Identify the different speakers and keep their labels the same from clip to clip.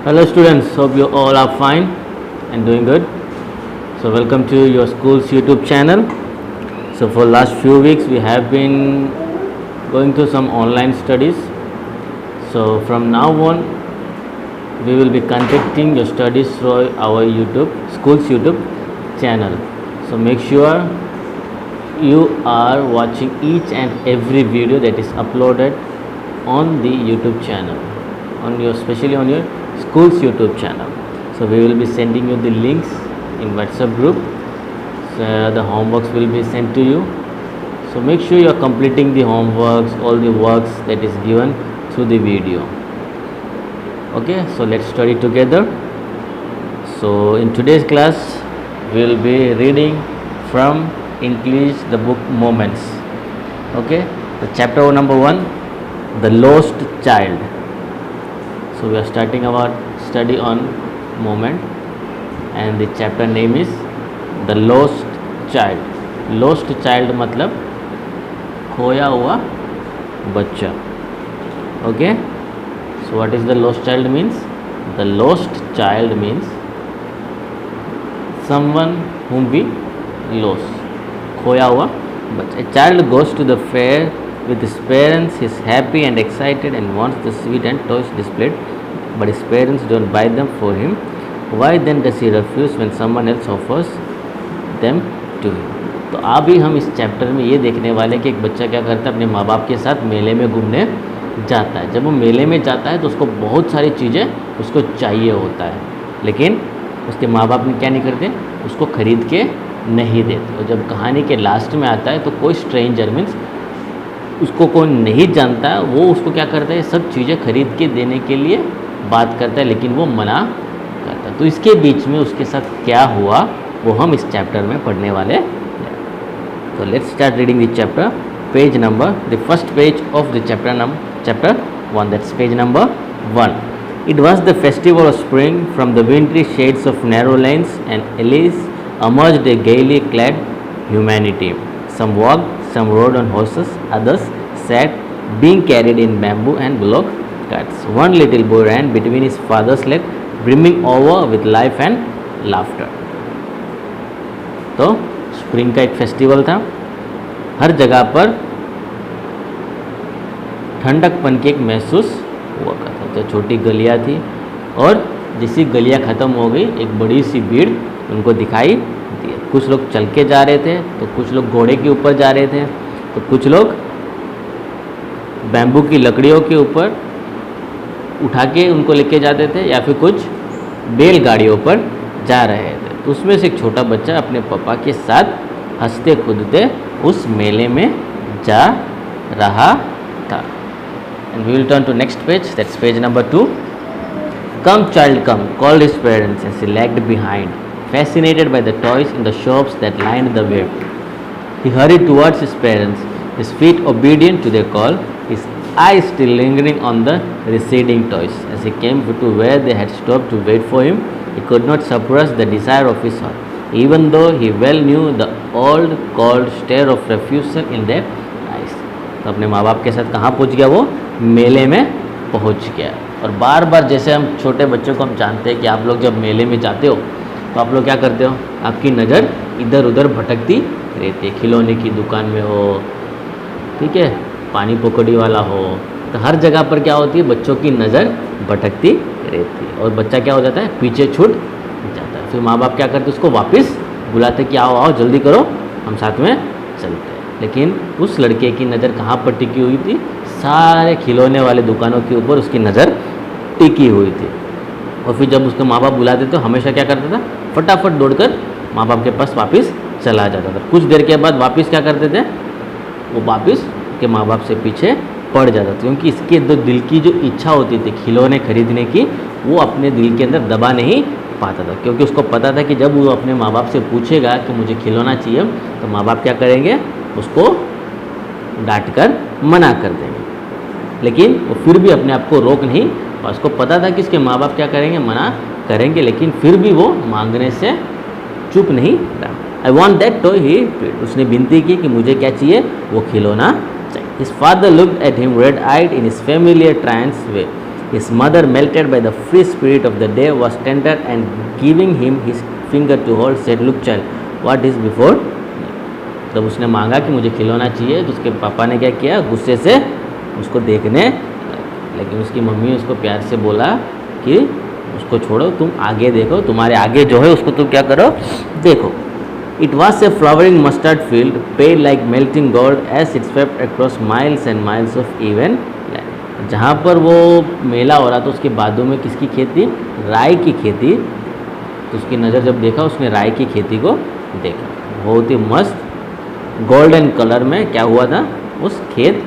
Speaker 1: Hello students, hope you all are fine and doing good. So welcome to your school's YouTube channel. So for last few weeks we have been going through some online studies. So from now on we will be conducting your studies through our school's YouTube channel. So make sure you are watching each and every video that is uploaded on the YouTube channel, especially on your school's YouTube channel. So we will be sending you the links in WhatsApp group. So the homeworks will be sent to you. So make sure you are completing the homeworks, all the works that is given through the video. Okay, so let's study together. So in today's class we will be reading from English the book Moments. Okay, the chapter number 1, The Lost Child. So we are starting our study on moment, and the chapter name is The Lost Child. Lost child मतलब खोया हुआ बच्चा. Okay, so what is the lost child means? The lost child means someone whom we lost. खोया हुआ बच्चा. A child goes to the fair with his parents. He is happy and excited and wants the sweet and toys displayed, but his parents don't buy them for him. Why then does he refuse when someone else offers them to him? तो अभी हम इस chapter में ये देखने वाले कि एक बच्चा क्या करता है, अपने माँ बाप के साथ मेले में घूमने जाता है. जब वो मेले में जाता है तो उसको बहुत सारी चीज़ें उसको चाहिए होता है, लेकिन उसके माँ बाप ने क्या नहीं करते, उसको खरीद के नहीं देते. और जब कहानी के लास्ट में आता है तो कोई स्ट्रेंजर मीन्स उसको कोई नहीं जानता है, वो उसको क्या करता है, सब चीज़ें खरीद के देने के लिए बात करता है, लेकिन वो मना करता है. तो इसके बीच में उसके साथ क्या हुआ वो हम इस चैप्टर में पढ़ने वाले हैं. तो let's start reading the chapter. Page number, the first page of the chapter 1, that's page number 1. It was the festival of spring. From the wintry shades of narrow lanes and alleys emerged a gaily clad humanity. Some walked, some rode on horses, others sat, being carried in bamboo and bullock carts. One little boy ran between his father's legs, brimming over with life and laughter. तो spring का एक festival था. हर जगह पर ठंडकपन की एक महसूस हुआ करता था. छोटी गलियाँ थी और जैसी गलियाँ ख़त्म हो गई एक बड़ी सी भीड़ उनको दिखाई दी. कुछ लोग चल के जा रहे थे, तो कुछ लोग घोड़े के ऊपर जा रहे थे, तो कुछ लोग बैम्बू की लकड़ियों के ऊपर उठा के उनको लेके जाते थे, या फिर कुछ बैलगाड़ियों पर जा रहे थे. तो उसमें से एक छोटा बच्चा अपने पापा के साथ हंसते कूदते उस मेले में जा रहा था. And we will turn to next page, that's page number 2. Come child come, called his parents as he lagged behind, fascinated by the toys in the shops that lined the way. He hurried towards his parents, his feet obedient to their call, his eyes still lingering on the receding toys. As he came to where they had stopped to wait for him, he could not suppress the desire of his heart, even though he well knew the old cold stare of refusal in their eyes. तो अपने माँ बाप के साथ कहाँ पहुँच गया, वो मेले में पहुँच गया. और बार बार जैसे हम छोटे बच्चों को हम जानते हैं कि आप लोग जब मेले में जाते हो तो आप लोग क्या करते हो, आपकी नज़र इधर उधर भटकती रहती है. खिलौने की दुकान में हो, ठीक है, पानी पकौड़ी वाला हो, तो हर जगह पर क्या होती है, बच्चों की नज़र भटकती रहती है और बच्चा क्या हो जाता है, पीछे छूट जाता है. फिर माँ बाप क्या करते, उसको वापस बुलाते कि आओ आओ जल्दी करो, हम साथ में चलते हैं. लेकिन उस लड़के की नज़र कहाँ पर टिकी हुई थी, सारे खिलौने वाले दुकानों के ऊपर उसकी नज़र टिकी हुई थी. और फिर जब उसके माँ बाप बुलाते तो हमेशा क्या करता था, फटाफट दौड़कर माँ बाप के पास वापस चला जाता था. कुछ देर के बाद वापस क्या करते थे, वो वापस के माँ बाप से पीछे पड़ जाता था, क्योंकि इसके दिल की जो इच्छा होती थी खिलौने खरीदने की, वो अपने दिल के अंदर दबा नहीं पाता था. क्योंकि उसको पता था कि जब वो अपने माँ बाप से पूछेगा कि मुझे खिलौना चाहिए, तो माँ बाप क्या करेंगे, उसको डांट कर मना कर देंगे. लेकिन वो फिर भी अपने आप को रोक नहीं, और उसको पता था कि इसके माँ बाप क्या करेंगे, मना करेंगे, लेकिन फिर भी वो मांगने से चुप नहीं रहा. I want that toy, he plead. उसने विनती की कि मुझे क्या चाहिए, वो खिलौना चाहिए. His father looked at him red-eyed in his familiar trance way. His mother, melted by the free spirit of the day, was tender and giving him his finger to hold, said, "Look, child, what is before?" जब उसने मांगा कि मुझे खिलौना चाहिए तो उसके पापा ने क्या किया, गुस्से से उसको देखने, लेकिन उसकी मम्मी उसको प्यार से बोला कि उसको छोड़ो, तुम आगे देखो, तुम्हारे आगे जो है उसको तुम क्या करो, देखो. It was a flowering mustard field, pale like melting gold as it swept across miles and miles of even land. जहाँ पर वो मेला हो रहा था उसके बाजू में किसकी खेती, राई की खेती. तो उसकी नज़र जब देखा उसने राई की खेती को देखा, बहुत ही मस्त गोल्डन कलर में क्या हुआ था, उस खेत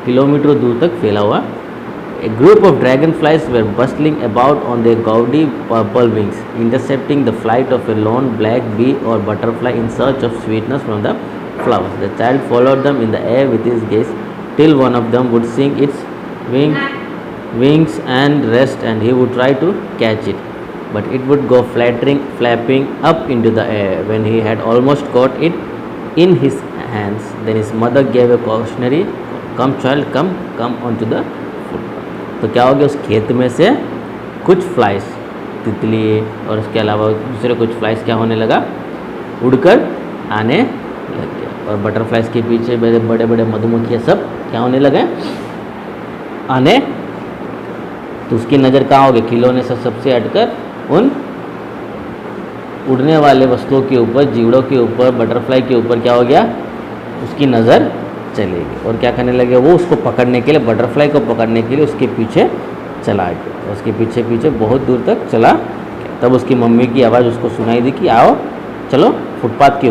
Speaker 1: किलोमीटर दूर तक फैला हुआ. A group of dragonflies were bustling about on their gaudy purple wings, intercepting the flight of a lone black bee or butterfly in search of sweetness from the flowers. The child followed them in the air with his gaze till one of them would sink its wings and rest, and he would try to catch it, but it would go flapping up into the air. When he had almost caught it in his hands, then his mother gave a cautionary, "Come, child, come onto the footpath." तो क्या हो गया, उस खेत में से कुछ flies, तितली और उसके अलावा दूसरे कुछ फ्लाइज क्या होने लगा, उड़कर आने लग गया. और बटरफ्लाइज के पीछे बड़े बड़े बड़े मधुमक्खियाँ सब क्या होने लगे, आने. तो उसकी नज़र कहाँ हो गई, खिलौने से सबसे हटकर उन उड़ने वाले वस्तुओं के ऊपर, जीवड़ों के ऊपर, बटरफ्लाई के ऊपर क्या हो गया, उसकी नज़र चली गई. और क्या करने लगे, वो उसको पकड़ने के लिए, बटरफ्लाई को पकड़ने के लिए उसके पीछे चला गया. उसके पीछे पीछे बहुत दूर तक चला गया. तब उसकी मम्मी की आवाज़ उसको सुनाई दी कि आओ चलो फुटपाथ के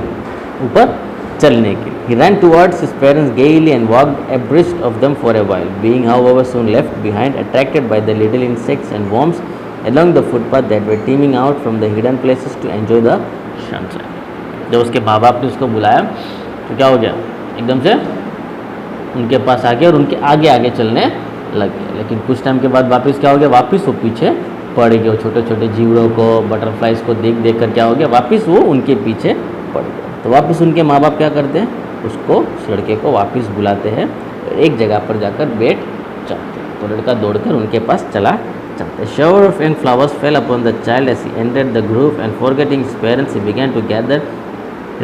Speaker 1: ऊपर चलने के लिए. He ran towards his parents gaily and walked abreast of them for a while, being however soon left behind, attracted by the little insects and worms along the footpath that were teeming out from the hidden places to enjoy the sunshine. जब उसके माँ बाप ने उसको बुलाया तो क्या हो गया, एकदम से उनके पास आ गया और उनके आगे आगे चलने लग गया. लेकिन कुछ टाइम के बाद वापस क्या हो गया, वापस वो पीछे पड़ गया. छोटे छोटे जीवड़ों को, बटरफ्लाइज को देख देख कर क्या हो गया, वापस वो उनके पीछे पड़ गया. तो वापस उनके माँ बाप क्या करते हैं, उसको, उस लड़के को वापस बुलाते हैं, एक जगह पर जाकर बैठ जाते हैं. तो लड़का दौड़कर उनके पास चला जाता है. shower of young flowers fell upon the child as he entered the grove, and forgetting his parents he began to gather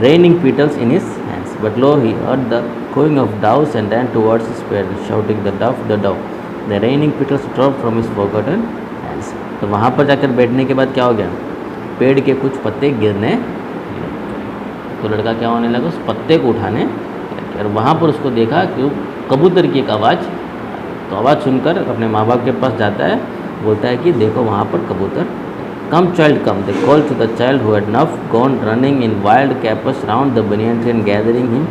Speaker 1: raining petals in his hands. But lo, he heard the cooing of doves and ran towards his parents, shouting, "The dove, the dove." The raining petals dropped from his forgotten hands. तो वहाँ पर जाकर बैठने के बाद क्या हो गया, पेड़ के कुछ पत्ते गिरने लगे. तो लड़का क्या होने लगा, उस पत्ते को उठाने लगा. और वहाँ पर उसको देखा कि कबूतर की एक आवाज़. तो आवाज़ सुनकर अपने माँ बाप के पास जाता है, बोलता है कि देखो वहाँ पर कबूतर. "Come, child, come," they called to the child who had now gone running in wild capers round the banyan tree, and gathering him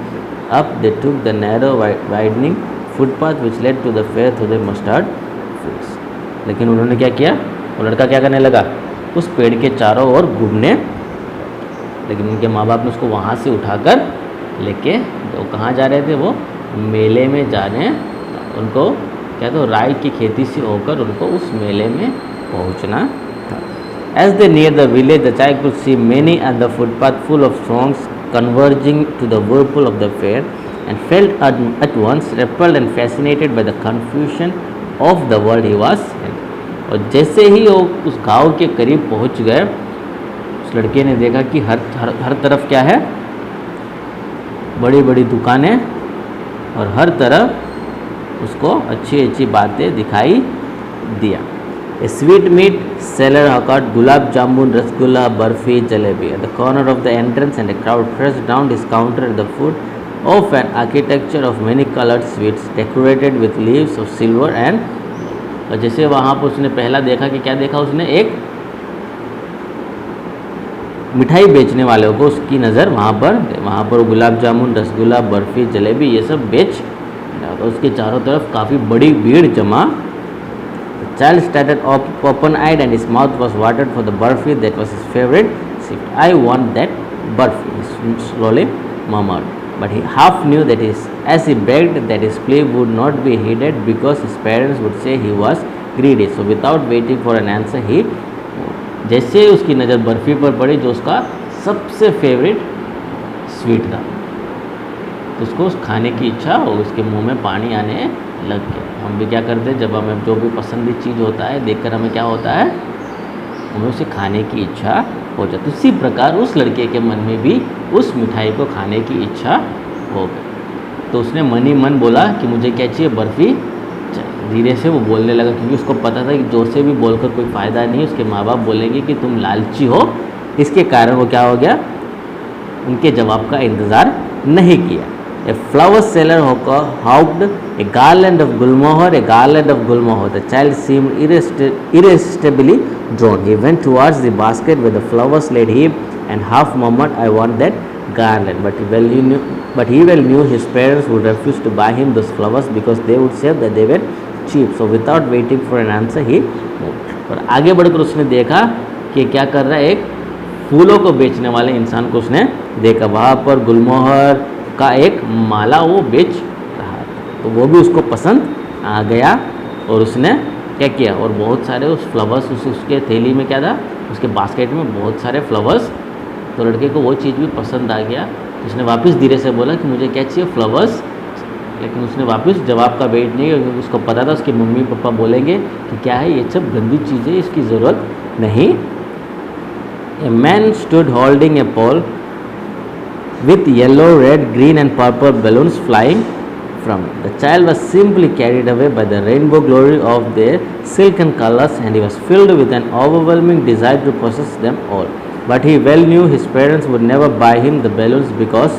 Speaker 1: up they took the narrow widening footpath which led to the fair through the mustard fields. लेकिन उन्होंने क्या किया, वो लड़का क्या करने लगा, उस पेड़ के चारों ओर घूमने. लेकिन उनके माँ बाप ने उसको वहाँ से उठाकर लेके, वो कहाँ जा रहे थे, वो मेले में जाने. उनको क्या तो राई की खेती से होकर उनको उस मेले में पहुँचना था. As they neared the village, the child could see many at the footpath full of throngs converging to the whirlpool of the fair, and felt at once repelled and fascinated by the confusion of the world he was in. और जैसे ही वो उस गांव के करीब पहुंच गए, उस लड़के ने देखा कि हर तरफ क्या है, बड़ी बड़ी दुकानें, और हर तरफ उसको अच्छी अच्छी बातें दिखाई दिया. A sweetmeat seller hawked gulab jamun, rasgulla, barfi, jalebi at the corner of the entrance, and a crowd pressed round his counter at the foot of an architecture of many colored sweets decorated with leaves of silver and. और जैसे वहाँ पर उसने पहला देखा कि क्या देखा उसने, एक मिठाई बेचने वाले को उसकी नज़र वहाँ पर गुलाब जामुन, रसगुल्ला, बर्फ़ी, जलेबी ये सब बेच. तो उसके चारों तरफ काफ़ी बड़ी भीड़ जमा. The child started open-eyed and his mouth was watered for the burfi that was his favorite sweet. "I want that burfi," he slowly murmured. But he half knew that as he begged that his plea would not be heeded because his parents would say he was greedy. So without waiting for an answer, he जैसे उसकी नज़र बर्फ़ी पर पड़ी जो उसका सबसे favourite sweet था, तो उसको उस खाने की इच्छा और उसके मुंह में पानी आने लग गया। हम भी क्या करते हैं, जब हमें जो भी पसंदीदा चीज़ होता है देखकर हमें क्या होता है, हमें उसे खाने की इच्छा हो जाती है। उसी प्रकार उस लड़के के मन में भी उस मिठाई को खाने की इच्छा हो गई। तो उसने मन ही मन बोला कि मुझे क्या चाहिए, बर्फ़ी चाहिए। धीरे से वो बोलने लगा, क्योंकि उसको पता था कि जोर से भी बोलकर कोई फ़ायदा नहीं, उसके माँ बाप बोलेंगे कि तुम लालची हो। इसके कारण वो क्या हो गया, उनके जवाब का इंतज़ार नहीं किया। A flower seller hawked a garland of gulmohar, a garland of gulmohar. The child seemed irresistibly drawn. He went towards the basket where the flowers laid heap and half murmured, "I want that garland." But he well knew his parents would refuse to buy him those flowers because they would say that they were cheap. So without waiting for an answer, he moved. और आगे बढ़कर उसने देखा कि क्या कर रहा है, एक फूलों को बेचने वाले इंसान को उसने देखा। वहाँ पर गुलमोहर का एक माला वो बेच रहा था, तो वो भी उसको पसंद आ गया और उसने क्या किया, और बहुत सारे उस फ्लावर्स उसके थैली में क्या था, उसके बास्केट में बहुत सारे फ्लावर्स। तो लड़के को वो चीज़ भी पसंद आ गया। उसने वापस धीरे से बोला कि मुझे क्या चाहिए, फ्लावर्स। लेकिन उसने वापस जवाब का वेट नहीं, क्योंकि उसको पता था उसके मम्मी पापा बोलेंगे कि क्या है, ये सब गंदी चीज़ें, इसकी ज़रूरत नहीं। A man stood holding a pole with yellow, red, green and purple balloons flying from it. The child was simply carried away by the rainbow glory of their silken colors, and he was filled with an overwhelming desire to possess them all. But he well knew his parents would never buy him the balloons because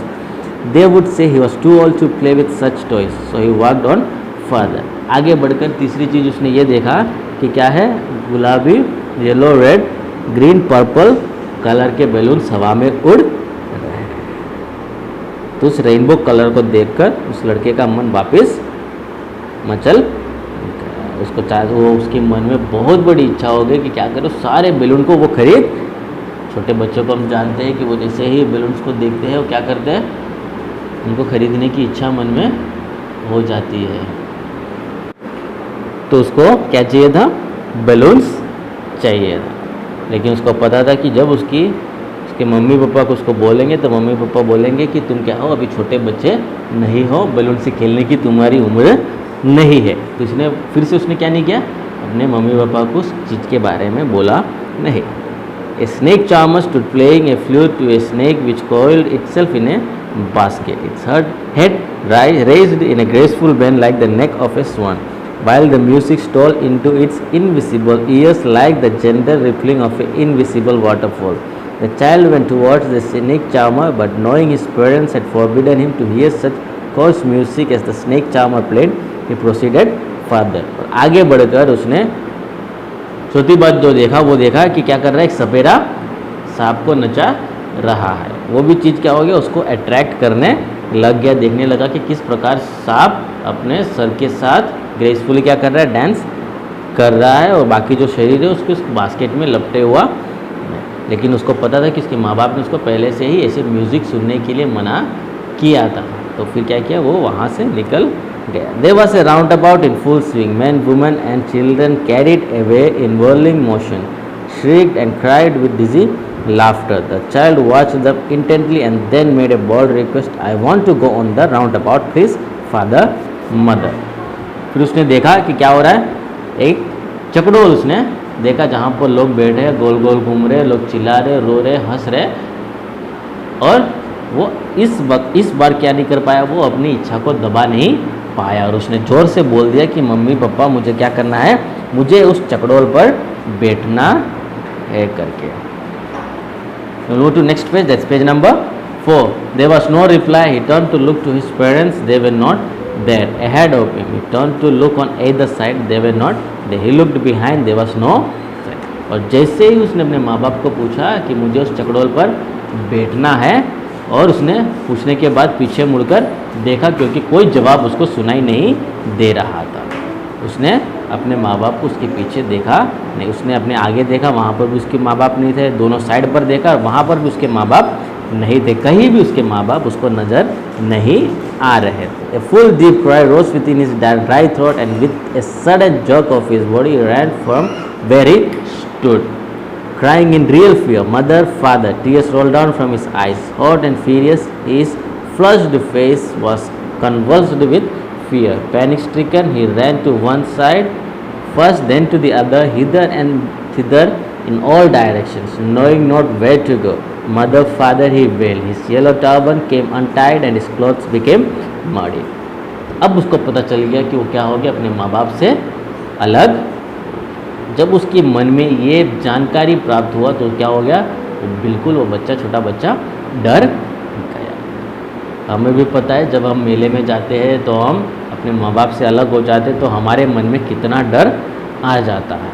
Speaker 1: they would say he was too old to play with such toys. So he walked on further. आगे बढ़कर तीसरी चीज़ उसने ये देखा कि क्या है, गुलाबी, yellow, red, green, purple colour के बैलून्स हवा में उड़ रहे हैं। तो उस रेनबो कलर को देखकर उस लड़के का मन वापस मचल गया। उसको चाहे वो उसके मन में बहुत बड़ी इच्छा हो गई कि क्या करो, सारे बैलून को वो खरीद। छोटे बच्चों को हम जानते हैं कि वो जैसे ही बैलून्स को देखते हैं वो क्या करते हैं, उनको खरीदने की इच्छा मन में हो जाती है। तो उसको क्या चाहिए था, बैलून्स चाहिए था। लेकिन उसको पता था कि जब उसके मम्मी पापा को उसको बोलेंगे तो मम्मी पापा बोलेंगे कि तुम क्या हो, अभी छोटे बच्चे नहीं हो, बैलून से खेलने की तुम्हारी उम्र नहीं है। तो फिर से उसने क्या नहीं किया, अपने मम्मी पापा को उस चीज़ के बारे में बोला नहीं। A snake charmer stood playing a flute to a snake which coiled itself in a basket. Its head raised in a graceful bend like the neck of a swan, while the music stole into its invisible ears like the gentle rippling of an invisible waterfall. The child went towards the snake charmer, but knowing his parents had forbidden him to hear such coarse music as the snake charmer played, he proceeded further. और आगे बढ़कर उसने चौथी बात जो देखा वो देखा कि क्या कर रहा है, एक सपेरा सांप को नचा रहा है। वो भी चीज़ क्या हो गया, उसको अट्रैक्ट करने लग गया। देखने लगा कि किस प्रकार सांप अपने सर के साथ ग्रेसफुली क्या कर रहा है, डांस कर रहा है, और बाकी जो शरीर है उसके उस बास्केट में लपटे हुआ। लेकिन उसको पता था कि उसके माँ बाप ने उसको पहले से ही ऐसे म्यूज़िक सुनने के लिए मना किया था। तो फिर क्या किया, वो वहाँ से निकल गया। There was a roundabout in full swing. Men, women and children carried away in whirling motion, shrieked and cried with dizzy laughter. The child watched them intently and then made a bold request, "I want to go on the roundabout, please, father, mother." फिर उसने देखा कि क्या हो रहा है, एक चकडोल उसने देखा जहाँ पर लोग बैठे हैं, गोल गोल घूम रहे, लोग चिल्ला रहे, रो रहे, हंस रहे। और वो इस बार क्या नहीं कर पाया, वो अपनी इच्छा को दबा नहीं पाया और उसने जोर से बोल दिया कि मम्मी पापा मुझे क्या करना है, मुझे उस चकडोल पर बैठना है करके। Go to next page, that's page number 4. There was no reply. He turned to look to his parents. They were not there. Ahead of him, he turned to look on either side. They were not there. He looked behind. There was no sign. और जैसे ही उसने अपने माँ बाप को पूछा कि मुझे उस चकडोल पर बैठना है, और उसने पूछने के बाद पीछे मुड़कर देखा, क्योंकि कोई जवाब उसको सुनाई नहीं दे रहा था। उसने अपने माँ बाप को उसके पीछे देखा नहीं, उसने अपने आगे देखा, वहाँ पर भी उसके माँ बाप नहीं थे। दोनों साइड पर देखा, वहाँ पर भी उसके माँ बाप नहीं थे। कहीं भी उसके माँ बाप उसको नज़र नहीं आ रहे थे। A full deep cry rose within his dry throat, and with a sudden jerk of his body, he ran from where he stood, crying in real fear, "Mother, father!" Tears rolled down from his eyes. Hot and furious, his flushed face was convulsed with fear. Panic stricken, he ran to one side first, then to the other, hither and thither in all directions, knowing not where to go. Mother, father, he wailed. His yellow turban came untied and his clothes became muddy. अब उसको पता चल गया कि वो क्या हो गया, अपने माँ बाप से अलग। जब उसके मन में ये जानकारी प्राप्त हुआ तो क्या हो गया, बिल्कुल वो बच्चा, छोटा बच्चा डर गया। हमें भी पता है जब हम मेले में जाते हैं तो हम अपने माँ बाप से अलग हो जाते हैं तो हमारे मन में कितना डर आ जाता है।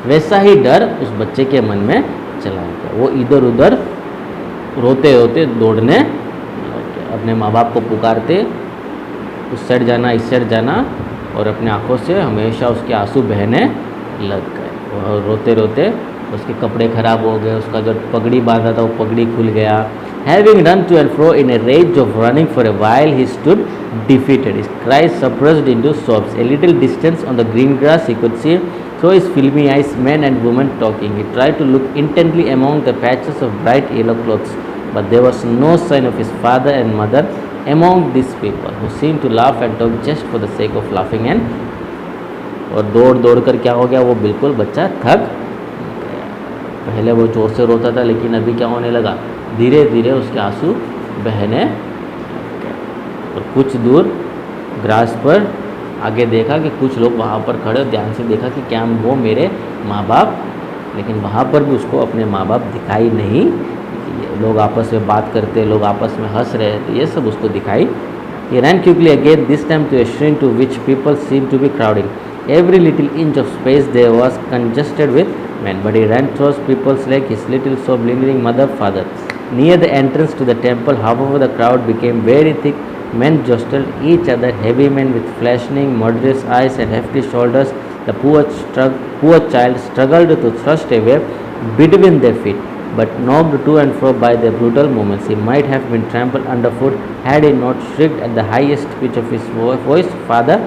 Speaker 1: वैसा ही डर उस बच्चे के मन में चला गया। वो इधर उधर रोते रोते दौड़ने लग गया, अपने माँ बाप को पुकारते, उस साइड जाना इस साइड जाना, और अपने आँखों से हमेशा उसके आंसू बहने लग गए। और रोते रोते उसके कपड़े खराब हो गए, उसका जो पगड़ी बांधा था वो पगड़ी खुल गया। Having run to and fro in a rage of running for a while, he stood defeated, his cries suppressed into sobs. A little distance on the green grass he could see through his filmy eyes men and women talking. He tried to look intently among the patches of bright yellow clothes, but there was no sign of his father and mother among these people, who seemed to laugh and talk just for the sake of laughing. And और दौड़ दौड़ कर क्या हो गया, वो बिल्कुल बच्चा थक गया। पहले वो जोर से रोता था, लेकिन अभी क्या होने लगा, धीरे धीरे उसके आंसू बहने लगे। और कुछ दूर ग्रास पर आगे देखा कि कुछ लोग वहाँ पर खड़े, ध्यान से देखा कि क्या वो मेरे माँ बाप, लेकिन वहाँ पर भी उसको अपने माँ बाप दिखाई नहीं दिए। लोग आपस में बात करते, लोग आपस में हंस रहे थे, ये सब उसको दिखाई। He ran quickly again, this time to a shrine to which people seemed to be crowding. Every little inch of space there was congested with men, but he ran through people's legs, his little sob lingering mother, father. Near the entrance to the temple, however, the crowd became very thick. Men jostled each other, heavy men with flashing, murderous eyes and hefty shoulders. The poor child struggled to thrust away between their feet, but knocked to and fro by their brutal movements. He might have been trampled underfoot had he not shrieked at the highest pitch of his voice, "Father!"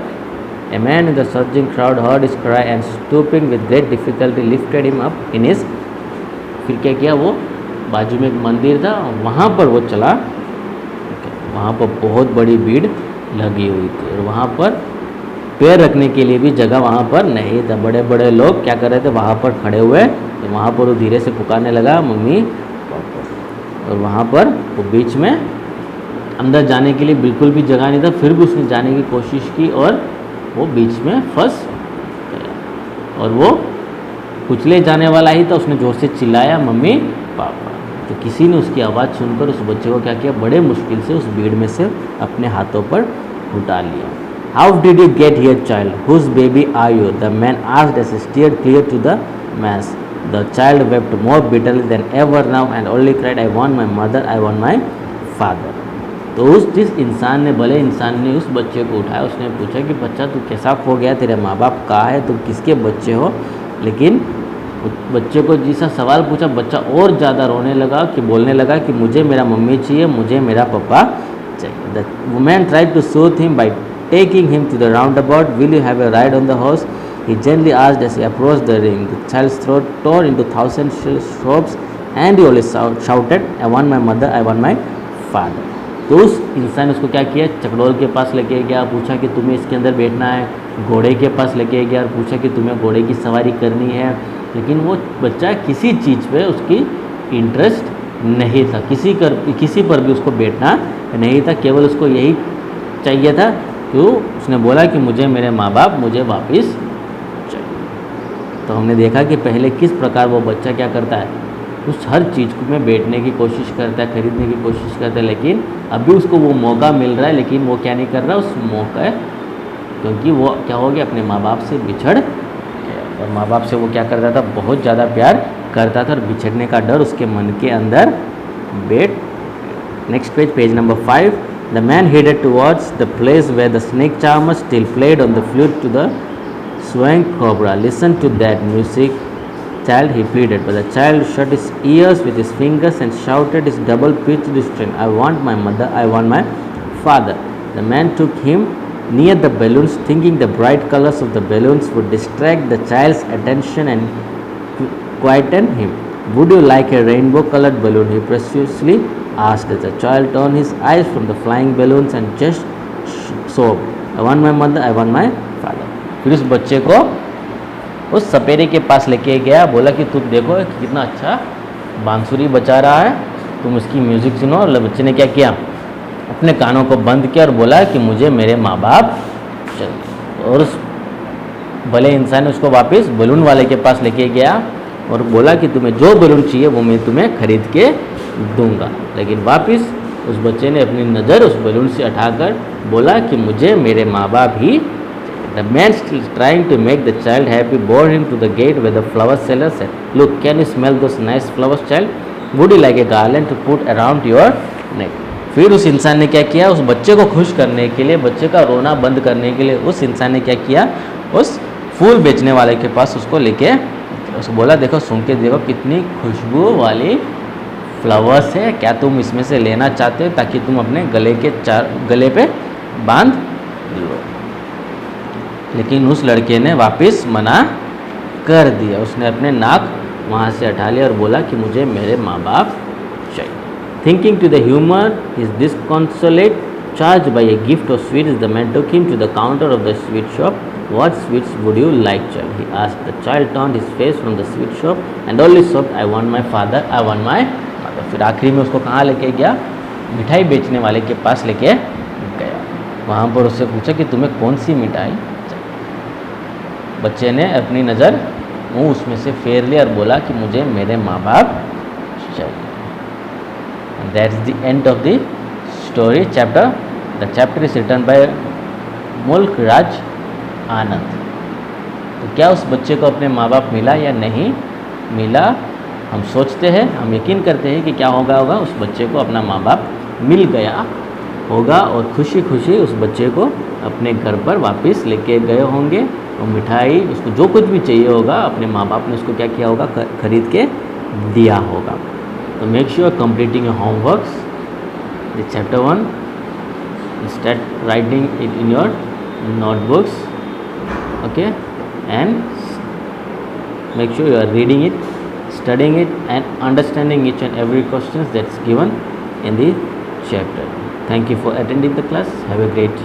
Speaker 1: A man in the surging crowd heard his cry and stooping with great difficulty lifted him up in his. फिर क्या किया, वो बाजू में एक मंदिर था, वहाँ पर वो चला। वहाँ पर बहुत बड़ी भीड़ लगी हुई थी और वहाँ पर पैर रखने के लिए भी जगह वहाँ पर नहीं था। बड़े बड़े लोग क्या कर रहे थे, वहाँ पर खड़े हुए, तो वहाँ पर वो धीरे से पुकारने लगा, मम्मी पापा। और वहाँ पर वो बीच में अंदर जाने के लिए बिल्कुल भी जगह नहीं था, फिर भी उसने जाने की कोशिश की और वो बीच में फंस गया। और वो कुचले जाने वाला ही था, उसने जोर से चिल्लाया, मम्मी पापा। तो किसी ने उसकी आवाज़ सुनकर उस बच्चे को क्या किया, बड़े मुश्किल से उस भीड़ में से अपने हाथों पर उठा लिया। How did you get here, child? Whose baby are you? The man asked as he steered clear to the mass. The child wept more bitterly than ever now and only cried, I want my mother, I want my father. तो जिस इंसान ने, भले इंसान ने उस बच्चे को उठाया, उसने पूछा कि बच्चा तू कैसा खो गया, तेरे माँ बाप कहाँ है, तुम किसके बच्चे हो। लेकिन बच्चे को जैसा सवाल पूछा, बच्चा और ज़्यादा रोने लगा, कि बोलने लगा कि मुझे मेरा मम्मी चाहिए, मुझे मेरा पापा चाहिए। The woman tried to soothe him by taking him to the roundabout. Will you have a ride on the horse? He gently asked as he approached the ring. The child's throat tore into thousand sobs and he only shouted, I want my mother, I want my father. तो उस इंसान ने उसको क्या किया, चकडोल के पास लेके गया, पूछा कि तुम्हें इसके अंदर बैठना है। घोड़े के पास लेके गया और पूछा कि तुम्हें घोड़े की सवारी करनी है। लेकिन वो बच्चा किसी चीज़ पे उसकी इंटरेस्ट नहीं था, किसी पर भी उसको बैठना नहीं था, केवल उसको यही चाहिए था। तो उसने बोला कि मुझे मेरे माँ बाप मुझे वापस चाहिए। तो हमने देखा कि पहले किस प्रकार वो बच्चा क्या करता है, उस हर चीज़ में बैठने की कोशिश करता है, खरीदने की कोशिश करता है, लेकिन अभी उसको वो मौका मिल रहा है, लेकिन वो क्या नहीं कर रहा उस मौका है, क्योंकि वो क्या हो गया, अपने माँ बाप से बिछड़ गया। और माँ बाप से वो क्या करता था, बहुत ज़्यादा प्यार करता था और बिछड़ने का डर उसके मन के अंदर बैठ। Next page, page number 5. The man headed towards the place where the snake charmer still played on the flute to the swaying cobra. Listen to that music, child, he pleaded, but the child shut his ears with his fingers and shouted his double-pitched strain, I want my mother, I want my father. The man took him near the balloons, thinking the bright colors of the balloons would distract the child's attention and quieten him. Would you like a rainbow colored balloon? He preciously asked as the child turned his eyes from the flying balloons and just sobbed. I want my mother, I want my father. फिर उस बच्चे को उस सपेरे के पास लेके गया, बोला कि तुम देखो कितना अच्छा बांसुरी बजा रहा है, तुम उसकी म्यूज़िक सुनो। और बच्चे ने क्या किया, अपने कानों को बंद किया और बोला कि मुझे मेरे माँ बाप चाहिए। और उस भले इंसान ने उसको वापस बलून वाले के पास लेके गया और बोला कि तुम्हें जो बलून चाहिए वो मैं तुम्हें खरीद के दूंगा। लेकिन वापस उस बच्चे ने अपनी नज़र उस बलून से हटाकर बोला कि मुझे मेरे माँ बाप ही। The man still trying to make the child happy board him to the gate with the flower seller said, look can you smell those nice flowers child, would you like a garland to put around your neck. फिर उस इंसान ने क्या किया, उस बच्चे को खुश करने के लिए, बच्चे का रोना बंद करने के लिए उस इंसान ने क्या किया, उस फूल बेचने वाले के पास उसको लेके उसको बोला देखो सूंघ के देखो कितनी खुशबू वाली फ्लावर्स है, क्या तुम इसमें से लेना चाहते हो ताकि तुम अपने गले पे बांध लो। लेकिन उस लड़के ने वापस मना कर दिया, उसने अपने नाक वहाँ से हटा लिया और बोला कि मुझे मेरे माँ बाप चाहिए। Thinking to the humor is disconsolate, charged by a gift of sweets, the man took him to the counter of the sweet shop. What sweets would you like, child? He asked. The child turned his face from the sweet shop and only sobbed, I want my father, I want my mother. फिर आखिरी में उसको कहाँ लेके गया, मिठाई बेचने वाले के पास लेके गया। वहाँ पर उससे पूछा कि तुम्हें कौन सी मिठाई चाहिए। बच्चे ने अपनी नज़र मुँह उसमें से फेर लिया और बोला कि मुझे मेरे माँ बाप चाहिए। And that's the end of the story chapter. The chapter is written by मुल्क राज आनंद। तो क्या उस बच्चे को अपने माँ बाप मिला या नहीं मिला, हम सोचते हैं, हम यकीन करते हैं कि क्या होगा उस बच्चे को अपना माँ बाप मिल गया होगा और खुशी खुशी उस बच्चे को अपने घर पर वापस लेके गए होंगे और मिठाई उसको जो कुछ भी चाहिए होगा अपने माँ बाप ने उसको क्या किया होगा, खरीद के दिया होगा। So make sure completing your homeworks, the chapter 1, start writing it in your notebooks, okay, and make sure you are reading it, studying it and understanding each and every questions that's given in the chapter. Thank you for attending the class. Have a great